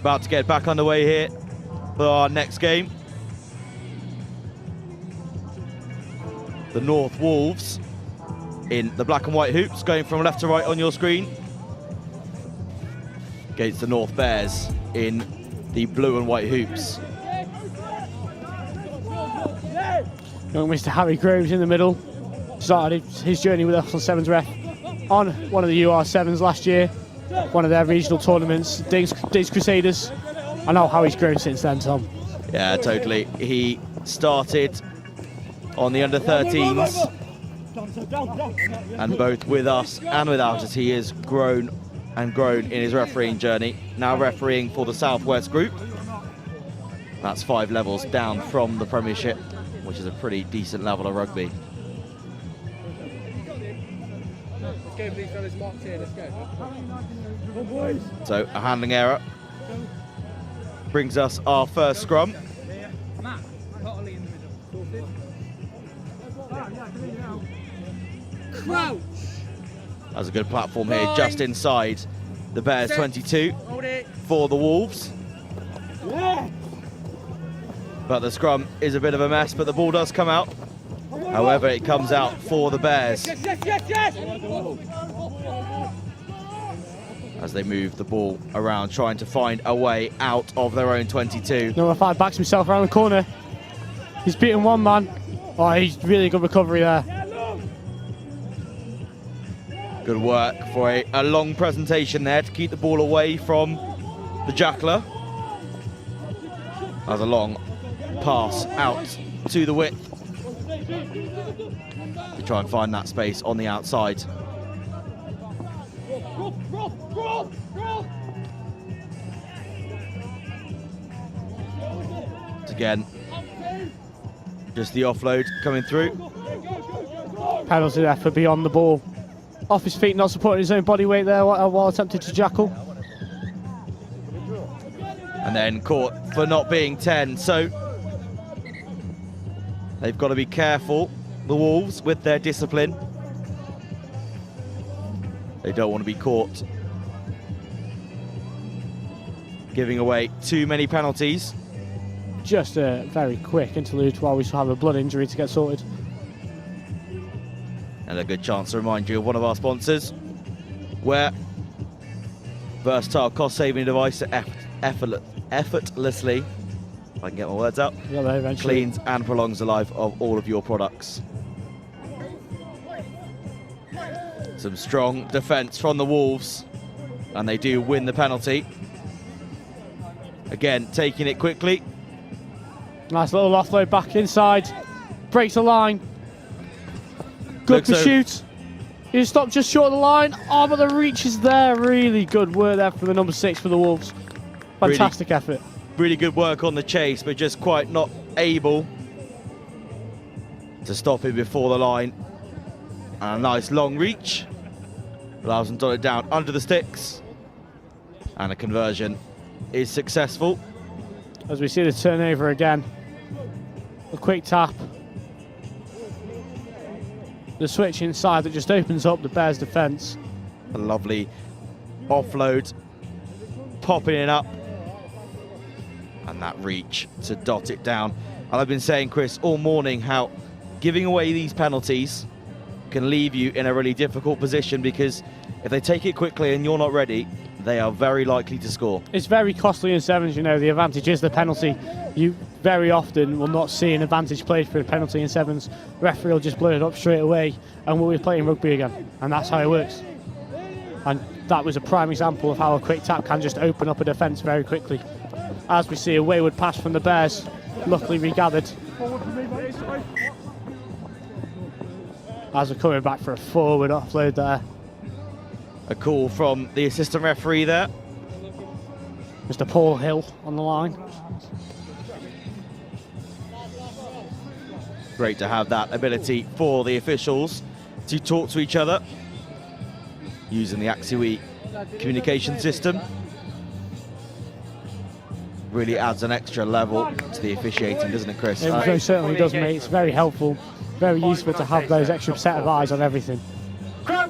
About to get back underway here for our next game. The North Wolves in the black and white hoops, going from left to right on your screen, against the North Bears in the blue and white hoops. Young Mr. Harry Groves in the middle. Started his journey with us on Sevens Ref on one of the UR7s last year, one of their regional tournaments, Diggs Crusaders. I know how he's grown since then, Tom. Yeah, totally. He started on the under-13s, and both with us and without us, he has grown and grown in his refereeing journey. Now refereeing for the Southwest Group. That's 5 levels down from the Premiership, which is a pretty decent level of rugby. So a handling error brings us our first scrum. Crouch. That's a good platform here, just inside the Bears 22 for the Wolves. But the scrum is a bit of a mess, but the ball does come out. However, it comes out for the Bears as they move the ball around, trying to find a way out of their own 22. Number 5 backs himself around the corner. He's beaten one man. Oh, he's really good recovery there. Good work for a long presentation there to keep the ball away from the Jackler. As a long pass out to the width to try and find that space on the outside. Again, just the offload coming through. Penalty there for beyond the ball. Off his feet, not supporting his own body weight there while attempting to jackal. And then caught for not being 10. So they've got to be careful, the Wolves, with their discipline. They don't want to be caught giving away too many penalties. Just a very quick interlude while we have a blood injury to get sorted. And a good chance to remind you of one of our sponsors, where versatile cost-saving device that effortlessly, if I can get my words out, cleans and prolongs the life of all of your products. Some strong defence from the Wolves, and they do win the penalty. Again, taking it quickly. Nice little offload back inside. Breaks the line. Good pursuit. He stopped just short of the line. Oh, but the reach is there. Really good work there from the number 6 for the Wolves. Fantastic effort. Really good work on the chase, but just quite not able to stop him before the line. And a nice long reach. Allows him to dot it down under the sticks. And a conversion is successful. As we see the turnover again. A quick tap. The switch inside that just opens up the Bears' defence. A lovely offload, popping it up, and that reach to dot it down. And I've been saying, Chris, all morning how giving away these penalties can leave you in a really difficult position, because if they take it quickly and you're not ready, they are very likely to score. It's very costly in sevens, you know. The advantage is the penalty. You very often will not see an advantage played for a penalty in sevens. The referee will just blow it up straight away and we'll be playing rugby again. And that's how it works. And that was a prime example of how a quick tap can just open up a defence very quickly. As we see a wayward pass from the Bears, luckily regathered. As we're coming back for a forward offload there. A call from the assistant referee there. Mr. Paul Hill on the line. Great to have that ability for the officials to talk to each other using the Axiwi communication system. Really adds an extra level to the officiating, doesn't it, Chris? It very certainly does, mate. It's very helpful, very useful to have those extra set of eyes on everything.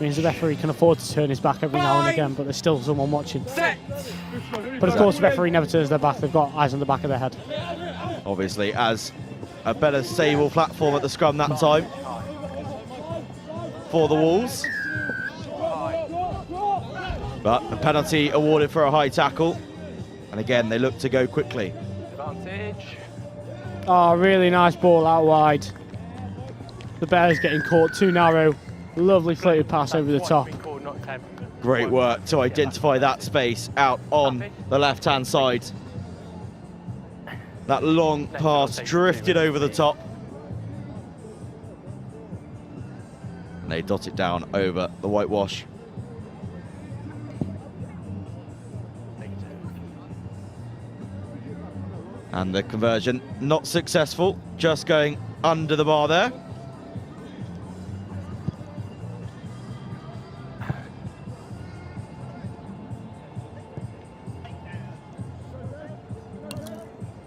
means the referee can afford to turn his back every now and again, but there's still someone watching. But of course, the referee never turns their back. They've got eyes on the back of their head. Obviously, as a better stable platform at the scrum that time for the Wolves. But a penalty awarded for a high tackle. And again, they look to go quickly. Advantage. Oh, really nice ball out wide. The Bears getting caught too narrow. Lovely floated pass over the top. Great work to identify that space out on the left-hand side. That long pass drifted over the top. And they dot it down over the whitewash. And the conversion not successful, just going under the bar there.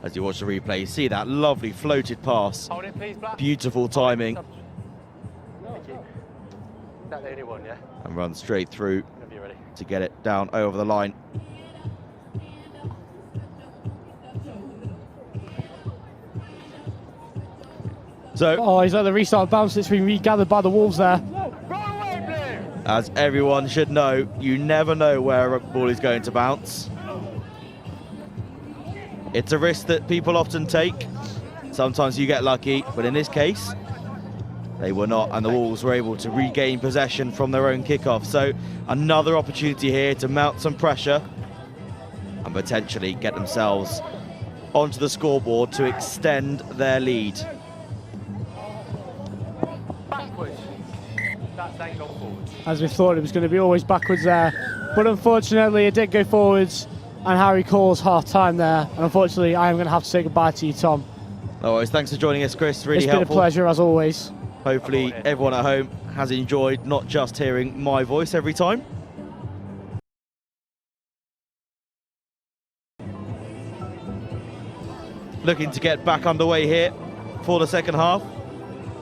As you watch the replay, you see that lovely floated pass. Hold it, please, Black. Beautiful timing. Thank you. Is that the only one, yeah? And run straight through Whenever you're ready. to get it down over the line. So, Oh, he's let the restart bounce. It's been regathered by the Wolves there. Roll away, Blue! as everyone should know, you never know where a ball is going to bounce. It's a risk that people often take. Sometimes you get lucky, but in this case, they were not, and the Wolves were able to regain possession from their own kickoff. So another opportunity here to mount some pressure and potentially get themselves onto the scoreboard to extend their lead. Backwards. That's angle forwards. As we thought it was going to be always backwards there. But unfortunately, it did go forwards, and Harry calls half-time there. And unfortunately, I am going to have to say goodbye to you, Tom. No worries. Thanks for joining us, Chris. Really It's been helpful. a pleasure, as always. Hopefully everyone at home has enjoyed not just hearing my voice every time. Looking to get back underway here for the second half.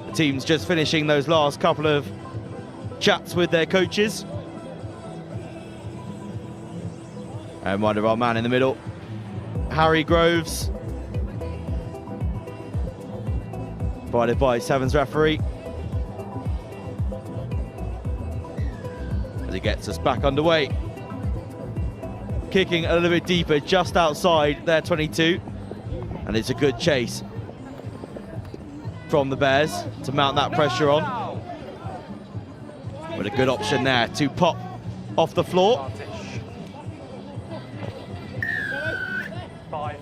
The team's just finishing those last couple of chats with their coaches. And one of our man in the middle, Harry Groves, provided by Sevens referee. As he gets us back underway. Kicking a little bit deeper, just outside their 22. And it's a good chase from the Bears to mount that pressure on. But a good option there to pop off the floor. Advantage. 5.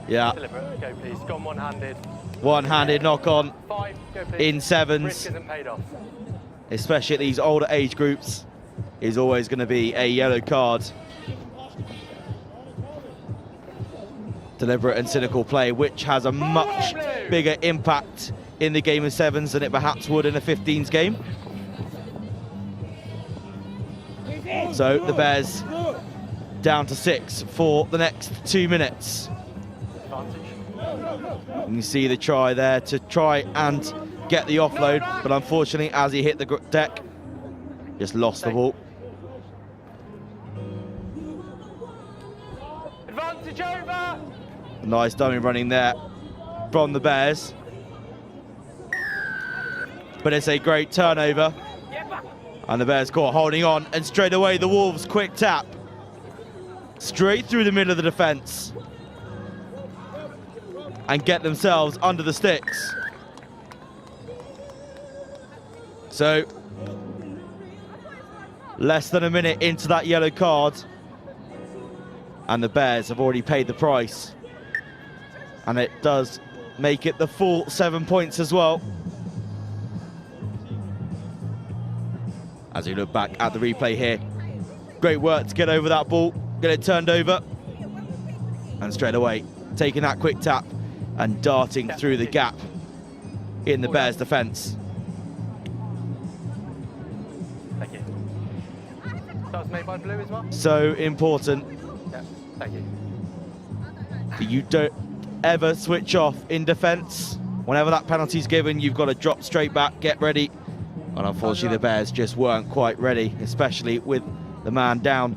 Yeah, Deliberate. Go, please. Gone one-handed. one-handed knock on 5. Go, please. in Risk sevens, isn't paid off. especially at these older age groups, is always going to be a yellow card. Deliberate and cynical play, which has a much bigger impact in the game of sevens than it perhaps would in a 15s game. So the Bears down to 6 for the next 2 minutes. Advantage. And you see the try there to try and get the offload, but unfortunately as he hit the deck, just lost the ball. Advantage over! Nice dummy running there from the Bears. But it's a great turnover. And the Bears caught holding on, and straight away the Wolves quick tap. Straight through the middle of the defence. And get themselves under the sticks. So, less than a minute into that yellow card. And the Bears have already paid the price. And it does make it the full 7 points as well. As we look back at the replay here, great work to get over that ball, get it turned over, and straight away taking that quick tap and darting through the gap in the Bears' defence. Thank you. That was made by Blue as well? So important Yeah, thank you. that you don't ever switch off in defence. Whenever that penalty's given, you've got to drop straight back, get ready, And unfortunately, the Bears just weren't quite ready, especially with the man down.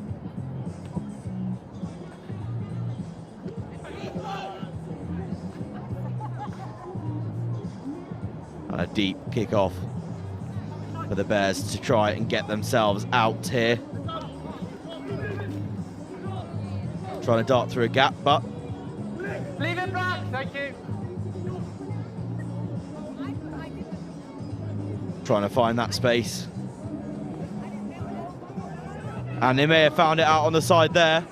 And a deep kick-off for the Bears to try and get themselves out here. Trying to dart through a gap, but... Leave it back, thank you. Trying to find that space. And they may have found it out on the side there.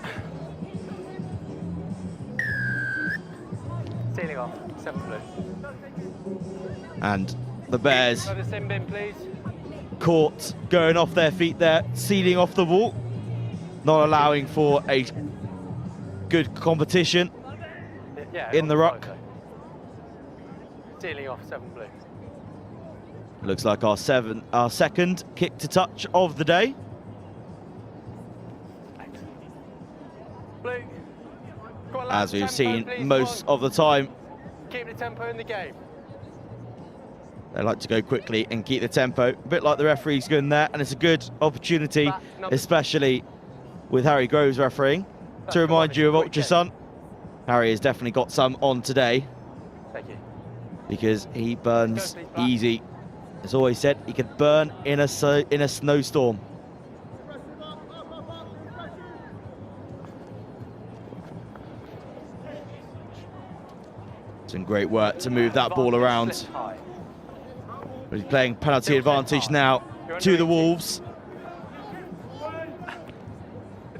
Sealing off, 7 blue. And the Bears Another sim bin, please. caught going off their feet there, sealing off the wall, not allowing for a good competition Yeah, in the ruck. Sealing off, 7 blue. Looks like our second kick to touch of the day. Blue. Go on, As lads, we've tempo, seen please, most go on. of the time, Keep the tempo in the game. they like to go quickly and keep the tempo, a bit like the referee's going there, and it's a good opportunity, Back, number- especially with Harry Groves refereeing, That's to the remind one, you of quick Ultra get. Sun. Harry has definitely got some on today Thank you. because he burns Go, please, back. easy. As always said, he could burn in a snowstorm. Some great work to move that ball around. Slip high. He's playing penalty Still advantage hard. now You're to under the 18. Wolves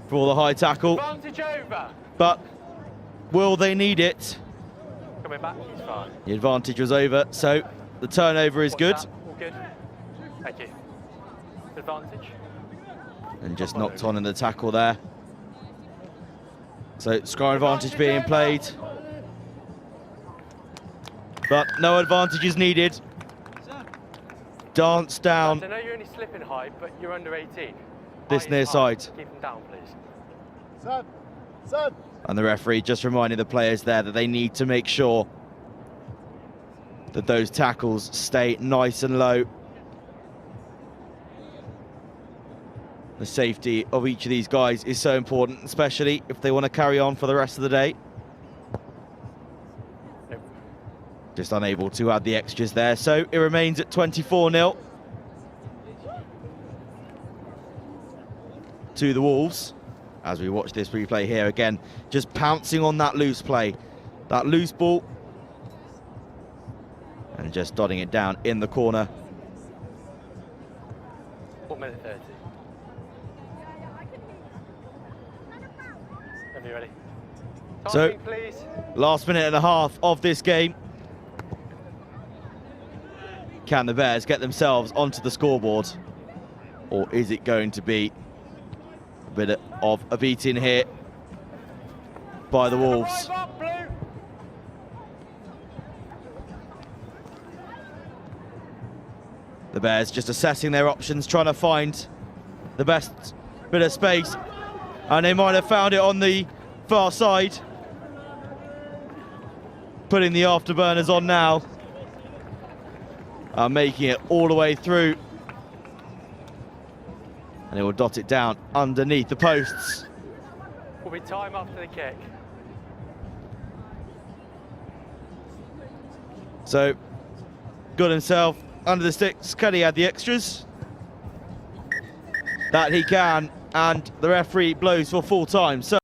for the high tackle, Advantage over. but will they need it? Coming back, he's fine. The advantage was over, so the turnover is Watch good, that, all good. Thank you. Advantage. and just knocked on in the tackle there. So score advantage being played, but no advantage is needed. Dance down I know you're only slipping high, but you're under 18. this High near is high. side. Keep them down, please. And the referee just reminding the players there that they need to make sure that those tackles stay nice and low. The safety of each of these guys is so important, especially if they want to carry on for the rest of the day. Nope. Just unable to add the extras there, so it remains at 24-0 to the Wolves. As we watch this replay here again, just pouncing on that loose play, that loose ball, and just dotting it down in the corner. 1 minute 30. Are you ready? So- Timing, please. Last minute and a half of this game. Can the Bears get themselves onto the scoreboard? Or is it going to be a bit of a beating here by the Wolves? Arrive up, Blue. The Bears just assessing their options, trying to find the best bit of space. And they might have found it on the far side. Putting the afterburners on now. Making it all the way through. And they will dot it down underneath the posts. Will be time after the kick. So, got himself under the sticks. Can he add the extras? That he can, and the referee blows for full time. So